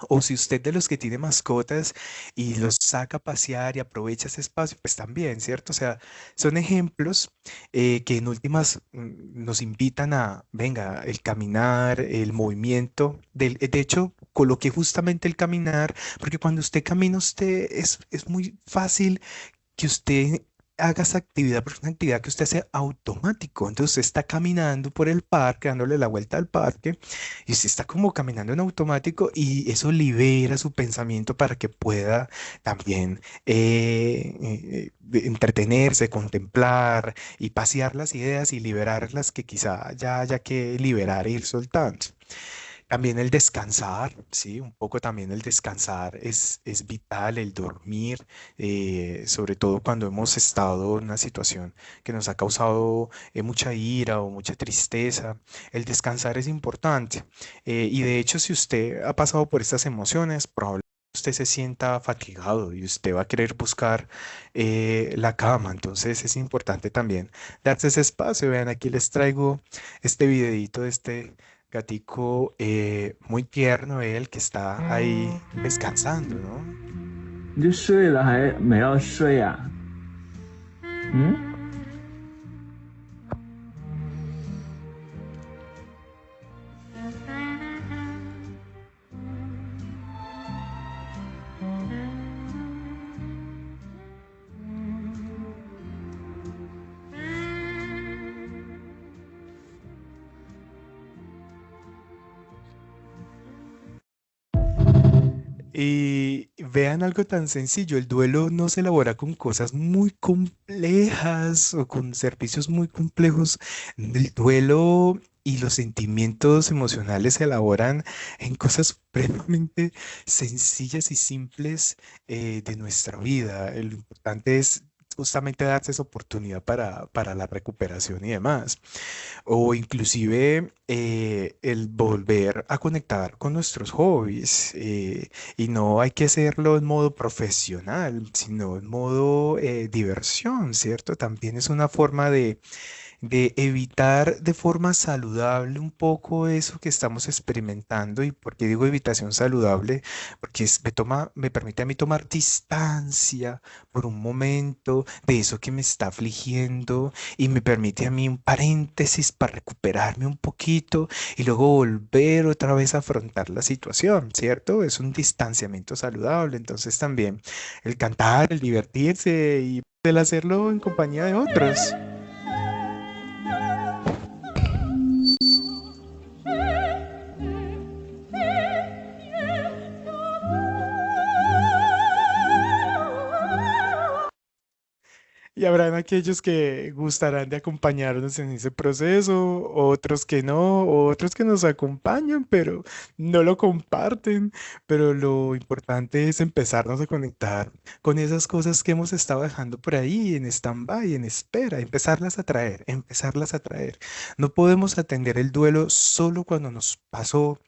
O si usted de los que tiene mascotas y los saca a pasear y aprovecha ese espacio, pues también, ¿cierto? O sea, son ejemplos que en últimas nos invitan a, venga, el caminar, el movimiento. De hecho, coloqué justamente el caminar, porque cuando usted camina, usted es muy fácil que usted haga esa actividad, porque es una actividad que usted hace automático. Entonces usted está caminando por el parque, dándole la vuelta al parque, y usted está como caminando en automático y eso libera su pensamiento para que pueda también entretenerse, contemplar y pasear las ideas y liberar las que quizá ya haya que liberar e ir soltando. También el descansar, sí, un poco también el descansar es vital, el dormir, sobre todo cuando hemos estado en una situación que nos ha causado mucha ira o mucha tristeza. El descansar es importante. Y de hecho, si usted ha pasado por estas emociones, probablemente usted se sienta fatigado y usted va a querer buscar la cama. Entonces es importante también darse ese espacio. Vean, aquí les traigo este videito de este gatico muy tierno, él que está ahí descansando, ¿no? 你这睡了还没要睡呀、嗯，Y vean algo tan sencillo, el duelo no se elabora con cosas muy complejas o con servicios muy complejos. El duelo y los sentimientos emocionales se elaboran en cosas supremamente sencillas y simples de nuestra vida. Lo importante es justamente darse esa oportunidad para la recuperación y demás o inclusive el volver a conectar con nuestros hobbies. Y no hay que hacerlo en modo profesional, sino en modo diversión, ¿cierto? También es una forma de evitar de forma saludable un poco eso que estamos experimentando. ¿Y por qué digo evitación saludable? Porque me permite a mí tomar distancia por un momento de eso que me está afligiendo y me permite a mí un paréntesis para recuperarme un poquito y luego volver otra vez a afrontar la situación, ¿cierto? Es un distanciamiento saludable. Entonces también el cantar, el divertirse y el hacerlo en compañía de otros. Y habrán aquellos que gustarán de acompañarnos en ese proceso, otros que no, otros que nos acompañan, pero no lo comparten. Pero lo importante es empezarnos a conectar con esas cosas que hemos estado dejando por ahí en stand-by, en espera, empezarlas a traer, empezarlas a traer. No podemos atender el duelo solo cuando nos pasó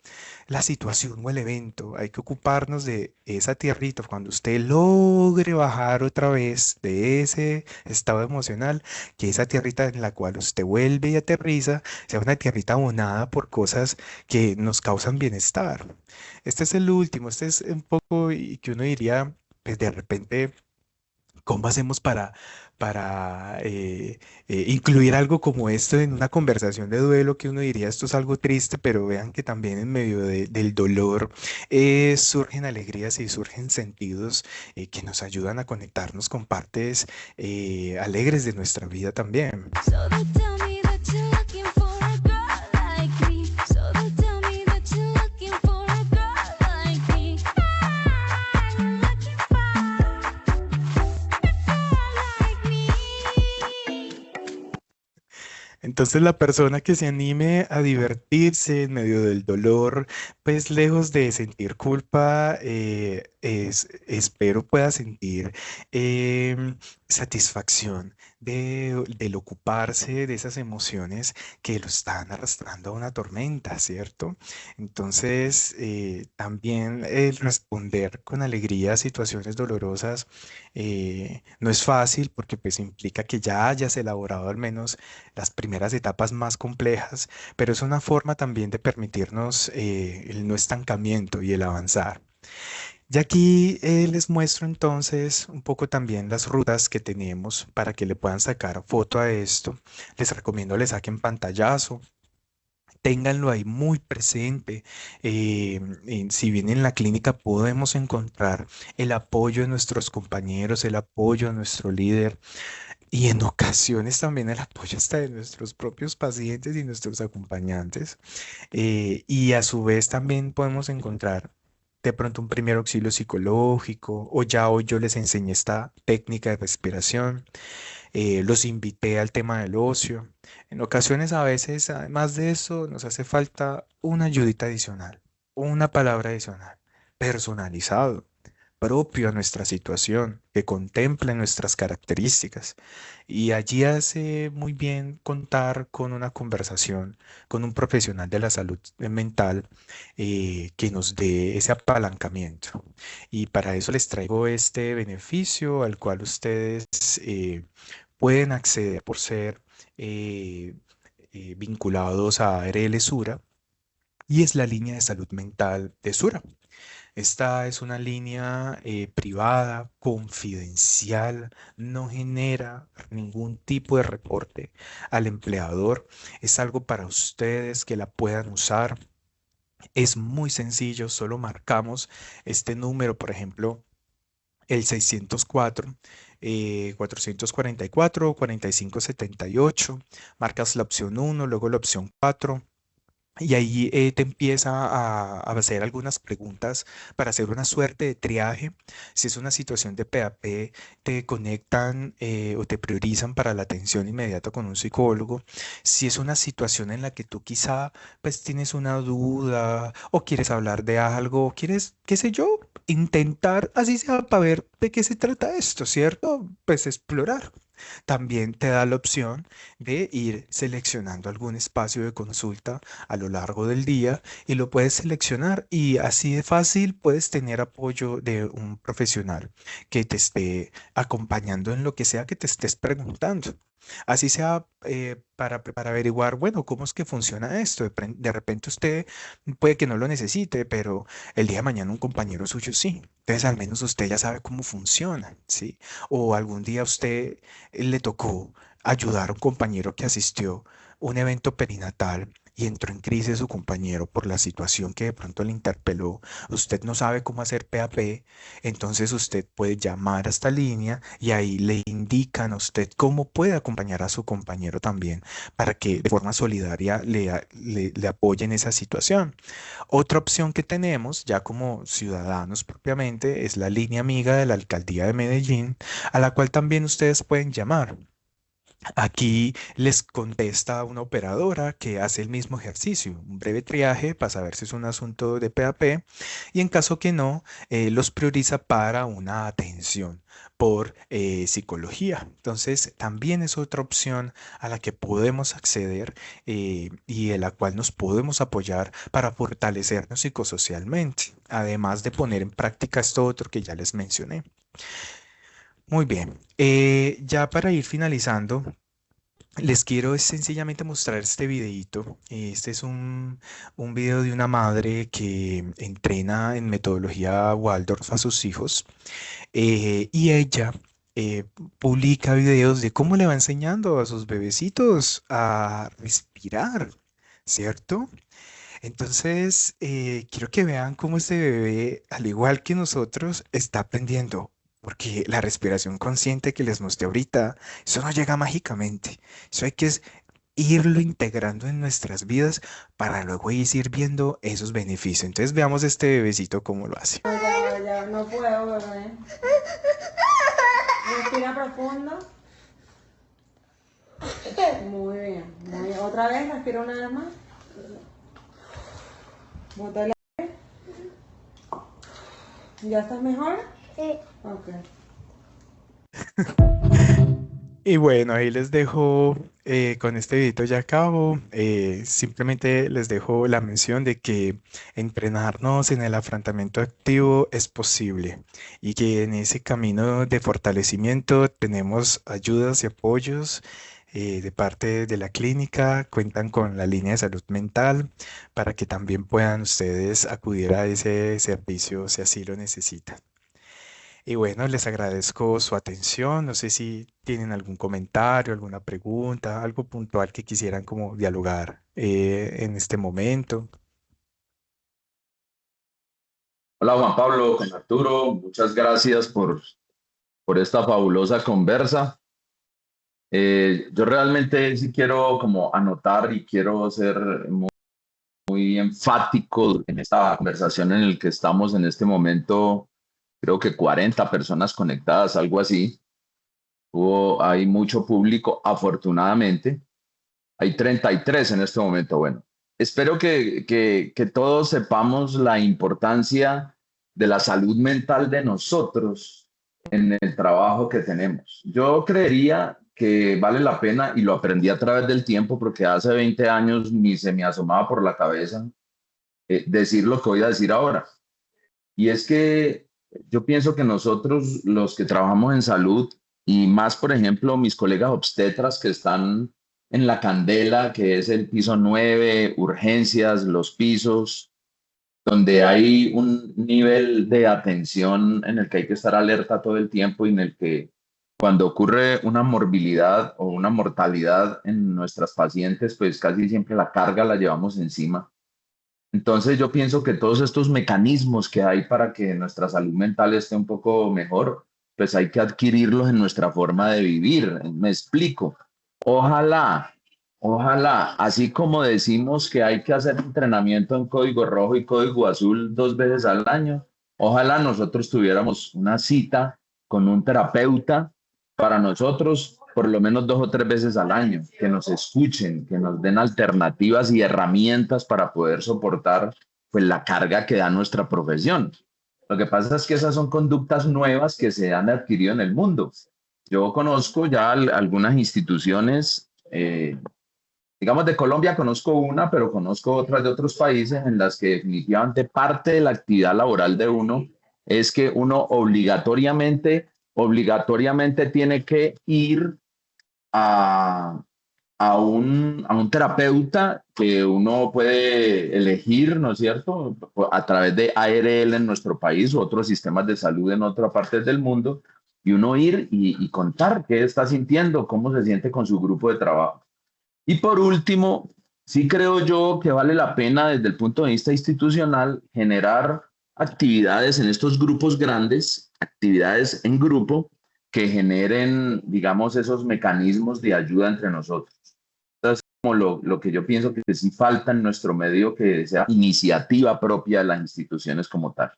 la situación o el evento. Hay que ocuparnos de esa tierrita. Cuando usted logre bajar otra vez de ese estado emocional, que esa tierrita en la cual usted vuelve y aterriza, sea una tierrita abonada por cosas que nos causan bienestar. Este es el último, este es un poco y que uno diría, pues de repente. ¿Cómo hacemos para incluir algo como esto en una conversación de duelo que uno diría esto es algo triste, pero vean que también en medio del dolor surgen alegrías y surgen sentidos que nos ayudan a conectarnos con partes alegres de nuestra vida también? So they tell me that you're looking for a girl like me. So they tell me that you're looking for a girl like me. I'm looking for a girl like me. Entonces la persona que se anime a divertirse en medio del dolor, pues lejos de sentir culpa, espero pueda sentir satisfacción del ocuparse de esas emociones que lo están arrastrando a una tormenta, ¿cierto? Entonces también el responder con alegría a situaciones dolorosas no es fácil porque pues implica que ya hayas elaborado al menos las primeras etapas más complejas, pero es una forma también de permitirnos el no estancamiento y el avanzar. Y aquí les muestro entonces un poco también las rutas que tenemos para que le puedan sacar foto a esto. Les recomiendo le saquen pantallazo. Ténganlo ahí muy presente. Si bien en la clínica podemos encontrar el apoyo de nuestros compañeros, el apoyo de nuestro líder, y en ocasiones también el apoyo hasta de nuestros propios pacientes y nuestros acompañantes. Y a su vez también podemos encontrar de pronto un primer auxilio psicológico o ya hoy yo les enseñé esta técnica de respiración. Los invité al tema del ocio. En ocasiones a veces, además de eso, nos hace falta una ayudita adicional, una palabra adicional, personalizado, propio a nuestra situación, que contemple nuestras características. Y allí hace muy bien contar con una conversación con un profesional de la salud mental que nos dé ese apalancamiento. Y para eso les traigo este beneficio al cual ustedes pueden acceder por ser eh, vinculados a ARL Sura. Y es la línea de salud mental de Sura. Esta es una línea privada, confidencial, no genera ningún tipo de reporte al empleador. Es algo para ustedes que la puedan usar. Es muy sencillo, solo marcamos este número, por ejemplo, el 604, 444, 4578. Marcas la opción uno, luego la opción 4. Y ahí te empieza a hacer algunas preguntas para hacer una suerte de triaje. Si es una situación de PAP, te conectan o te priorizan para la atención inmediata con un psicólogo. Si es una situación en la que tú quizá pues tienes una duda o quieres hablar de algo, o quieres, qué sé yo, intentar, así sea, para ver de qué se trata esto, ¿cierto? Pues explorar. También te da la opción de ir seleccionando algún espacio de consulta a lo largo del día y lo puedes seleccionar y así de fácil puedes tener apoyo de un profesional que te esté acompañando en lo que sea que te estés preguntando. Así sea para averiguar, bueno, cómo es que funciona esto. De repente usted puede que no lo necesite, pero el día de mañana un compañero suyo sí. Entonces al menos usted ya sabe cómo funciona, ¿sí? O algún día a usted le tocó ayudar a un compañero que asistió a un evento perinatal y entró en crisis su compañero por la situación que de pronto le interpeló. Usted no sabe cómo hacer PAP, entonces usted puede llamar a esta línea y ahí le indican a usted cómo puede acompañar a su compañero también para que de forma solidaria le apoye en esa situación. Otra opción que tenemos, ya como ciudadanos propiamente, es la línea amiga de la Alcaldía de Medellín, a la cual también ustedes pueden llamar. Aquí les contesta una operadora que hace el mismo ejercicio, un breve triaje para saber si es un asunto de PAP y en caso que no, los prioriza para una atención por psicología. Entonces, también es otra opción a la que podemos acceder y en la cual nos podemos apoyar para fortalecernos psicosocialmente, además de poner en práctica esto otro que ya les mencioné. Muy bien, ya para ir finalizando. Les quiero es sencillamente mostrar este videíto. Este es un video de una madre que entrena en metodología Waldorf a sus hijos y ella eh, publica videos de cómo le va enseñando a sus bebecitos a respirar, ¿cierto? Entonces, quiero que vean cómo este bebé, al igual que nosotros, está aprendiendo. Porque la respiración consciente que les mostré ahorita, eso no llega mágicamente. Eso hay que irlo integrando en nuestras vidas para luego ir viendo esos beneficios. Entonces, veamos este bebecito cómo lo hace. Ya, no puedo, bebé. Respira profundo. Muy bien, muy bien. Otra vez, respira una vez más. Bota el aire. ¿Ya estás mejor? Sí. Ok. Y bueno, ahí les dejo, con este videito ya acabo, simplemente les dejo la mención de que entrenarnos en el afrontamiento activo es posible y que en ese camino de fortalecimiento tenemos ayudas y apoyos de parte de la clínica, cuentan con la línea de salud mental para que también puedan ustedes acudir a ese servicio si así lo necesitan. Y bueno, les agradezco su atención. No sé si tienen algún comentario, alguna pregunta, algo puntual que quisieran como dialogar en este momento. Hola Juan Pablo, con Arturo, muchas gracias por esta fabulosa conversa. Yo realmente sí quiero como anotar y quiero ser muy enfático en esta conversación en el que estamos en este momento, creo que 40 personas conectadas, algo así. Hay mucho público, afortunadamente. Hay 33 en este momento. Bueno, espero que todos sepamos la importancia de la salud mental de nosotros en el trabajo que tenemos. Yo creería que vale la pena, y lo aprendí a través del tiempo, porque hace 20 años ni se me asomaba por la cabeza decir lo que voy a decir ahora. Y es que yo pienso que nosotros, los que trabajamos en salud, y más, por ejemplo, mis colegas obstetras que están en la candela, que es el piso 9, urgencias, los pisos, donde hay un nivel de atención en el que hay que estar alerta todo el tiempo y en el que cuando ocurre una morbilidad o una mortalidad en nuestras pacientes, pues casi siempre la carga la llevamos encima. Entonces yo pienso que todos estos mecanismos que hay para que nuestra salud mental esté un poco mejor, pues hay que adquirirlos en nuestra forma de vivir. Me explico. Ojalá, ojalá, así como decimos que hay que hacer entrenamiento en código rojo y código azul 2 veces al año, ojalá nosotros tuviéramos una cita con un terapeuta para nosotros por lo menos 2 o 3 veces al año, que nos escuchen, que nos den alternativas y herramientas para poder soportar pues la carga que da nuestra profesión. Lo que pasa es que esas son conductas nuevas que se han adquirido en el mundo. Yo conozco ya algunas instituciones, digamos de Colombia conozco una, pero conozco otras de otros países en las que definitivamente parte de la actividad laboral de uno es que uno obligatoriamente tiene que ir a, a un terapeuta que uno puede elegir, ¿no es cierto? A través de ARL en nuestro país u otros sistemas de salud en otras partes del mundo, y uno ir y contar qué está sintiendo, cómo se siente con su grupo de trabajo. Y por último, sí creo yo que vale la pena desde el punto de vista institucional generar actividades en estos grupos grandes, actividades en grupo que generen, digamos, esos mecanismos de ayuda entre nosotros. Entonces, como lo que yo pienso que sí falta en nuestro medio, que sea iniciativa propia de las instituciones como tal.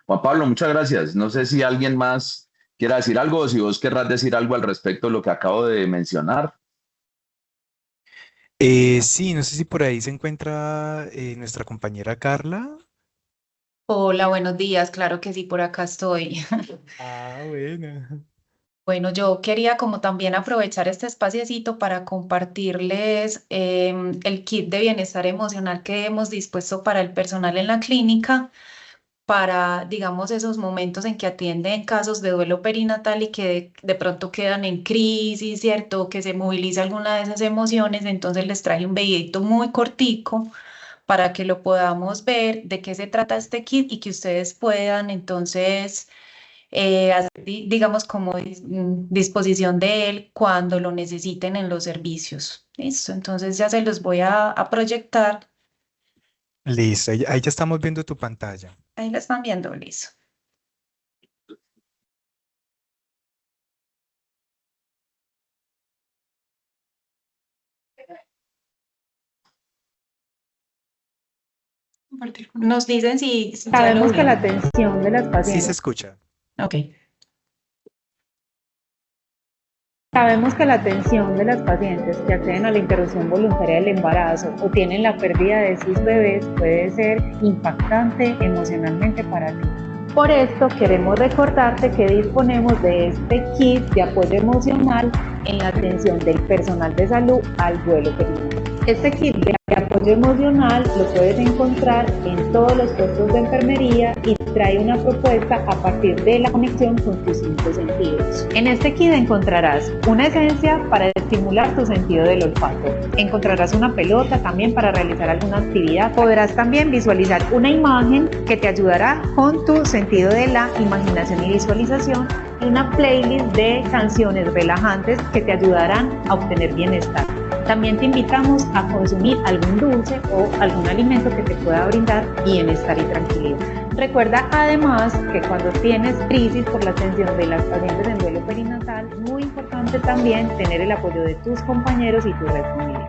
Juan Pablo, muchas gracias. No sé si alguien más quiera decir algo o si vos querrás decir algo al respecto de lo que acabo de mencionar. Sí, no sé si por ahí se encuentra nuestra compañera Carla. Hola, buenos días. Claro que sí, por acá estoy. Ah, bueno. Bueno, yo quería como también aprovechar este espaciecito para compartirles el kit de bienestar emocional que hemos dispuesto para el personal en la clínica, para, digamos, esos momentos en que atienden casos de duelo perinatal y que de pronto quedan en crisis, ¿cierto? Que se moviliza alguna de esas emociones. Entonces les traje un videito muy cortico para que lo podamos ver de qué se trata este kit y que ustedes puedan entonces digamos, como disposición de él cuando lo necesiten en los servicios. Listo, entonces ya se los voy a proyectar. Listo, ahí ya estamos viendo tu pantalla. Ahí la están viendo, listo. Nos dicen si ya lo Sabemos que la ven. atención de las Sí se pacientes, escucha. Ok. sabemos que la atención de las pacientes que acceden a la interrupción voluntaria del embarazo o tienen la pérdida de sus bebés puede ser impactante emocionalmente para ti. Por esto queremos recordarte que disponemos de este kit de apoyo emocional en la atención del personal de salud al duelo perinatal. Este kit de apoyo emocional lo puedes encontrar en todos los puestos de enfermería y trae una propuesta a partir de la conexión con tus 5 sentidos. En este kit encontrarás una esencia para estimular tu sentido del olfato. Encontrarás una pelota también para realizar alguna actividad. Podrás también visualizar una imagen que te ayudará con tu sentido de la imaginación y visualización y una playlist de canciones relajantes que te ayudarán a obtener bienestar. También te invitamos a consumir algún dulce o algún alimento que te pueda brindar bienestar y tranquilidad. Recuerda además que cuando tienes crisis por la atención de las pacientes en duelo perinatal, es muy importante también tener el apoyo de tus compañeros y tu red familiar.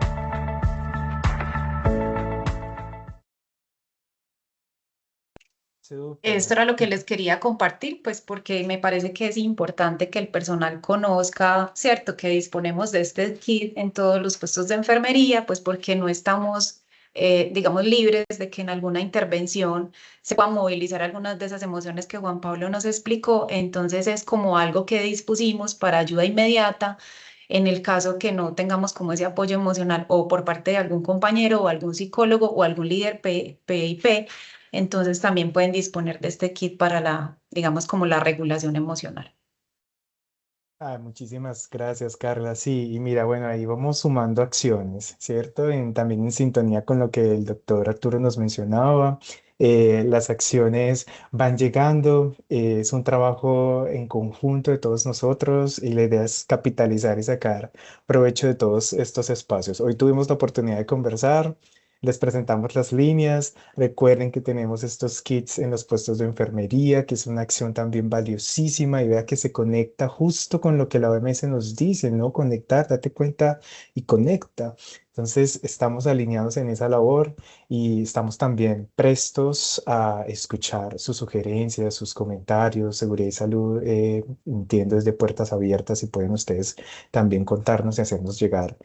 Esto Súper. era lo que les quería compartir, pues porque me parece que es importante que el personal conozca, ¿cierto? Que disponemos de este kit en todos los puestos de enfermería, pues porque no estamos, digamos, libres de que en alguna intervención se puedan movilizar algunas de esas emociones que Juan Pablo nos explicó. Entonces es como algo que dispusimos para ayuda inmediata en el caso que no tengamos como ese apoyo emocional o por parte de algún compañero o algún psicólogo o algún líder PIP. Entonces también pueden disponer de este kit para la, digamos, como la regulación emocional. Muchísimas gracias, Carla. Sí, y mira, bueno, ahí vamos sumando acciones, ¿cierto? También en sintonía con lo que el doctor Arturo nos mencionaba. Las acciones van llegando, es un trabajo en conjunto de todos nosotros y la idea es capitalizar y sacar provecho de todos estos espacios. Hoy tuvimos la oportunidad de conversar, les presentamos las líneas. Recuerden que tenemos estos kits en los puestos de enfermería, que es una acción también valiosísima y vea que se conecta justo con lo que la OMS nos dice, ¿no? Conectar, date cuenta y conecta. Entonces, estamos alineados en esa labor y estamos también prestos a escuchar sus sugerencias, sus comentarios. Seguridad y salud, entiendo, desde puertas abiertas y pueden ustedes también contarnos y hacernos llegar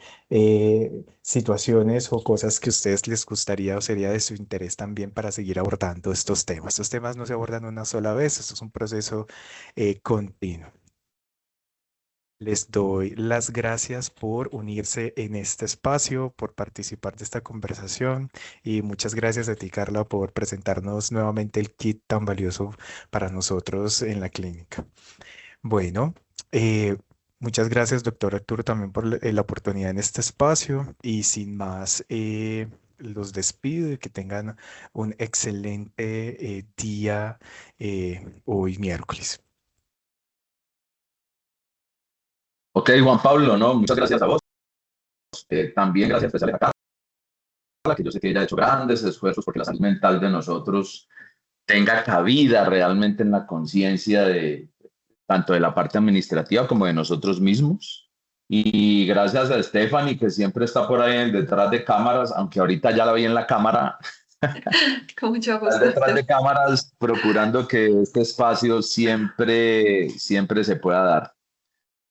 situaciones o cosas que a ustedes les gustaría o sería de su interés también para seguir abordando estos temas. Estos temas no se abordan una sola vez, esto es un proceso continuo. Les doy las gracias por unirse en este espacio, por participar de esta conversación y muchas gracias a ti, Carla, por presentarnos nuevamente el kit tan valioso para nosotros en la clínica. Bueno, eh, muchas gracias, doctor Arturo, también por la oportunidad en este espacio y sin más, los despido y que tengan un excelente día hoy miércoles. Ok, Juan Pablo, ¿no? Muchas gracias a vos. También gracias especiales a Carla, que yo sé que ella ha hecho grandes esfuerzos porque la salud mental de nosotros tenga cabida realmente en la conciencia de tanto de la parte administrativa como de nosotros mismos. Y gracias a Stephanie, que siempre está por ahí detrás de cámaras, aunque ahorita ya la vi en la cámara, Con mucho está gusto. detrás de cámaras procurando que este espacio siempre se pueda dar.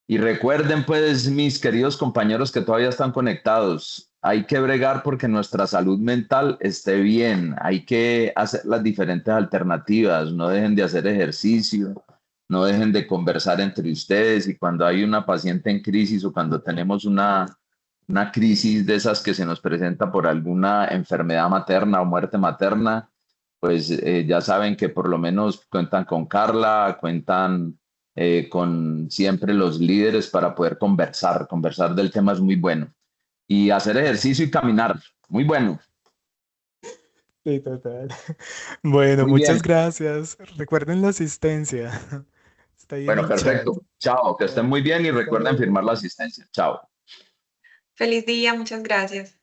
Y recuerden, pues, mis queridos compañeros que todavía están conectados, hay que bregar porque nuestra salud mental esté bien, hay que hacer las diferentes alternativas, no dejen de hacer ejercicio, no dejen de conversar entre ustedes y cuando hay una paciente en crisis o cuando tenemos una crisis de esas que se nos presenta por alguna enfermedad materna o muerte materna, pues ya saben que por lo menos cuentan con Carla, cuentan con siempre los líderes para poder conversar del tema es muy bueno. Y hacer ejercicio y caminar, muy bueno. Sí, total. Bueno, Muy bien. muchas gracias. Recuerden la asistencia. Está ahí en Bueno, el chat. perfecto. Chao, que estén muy bien y recuerden firmar la asistencia. Chao. Feliz día, muchas gracias.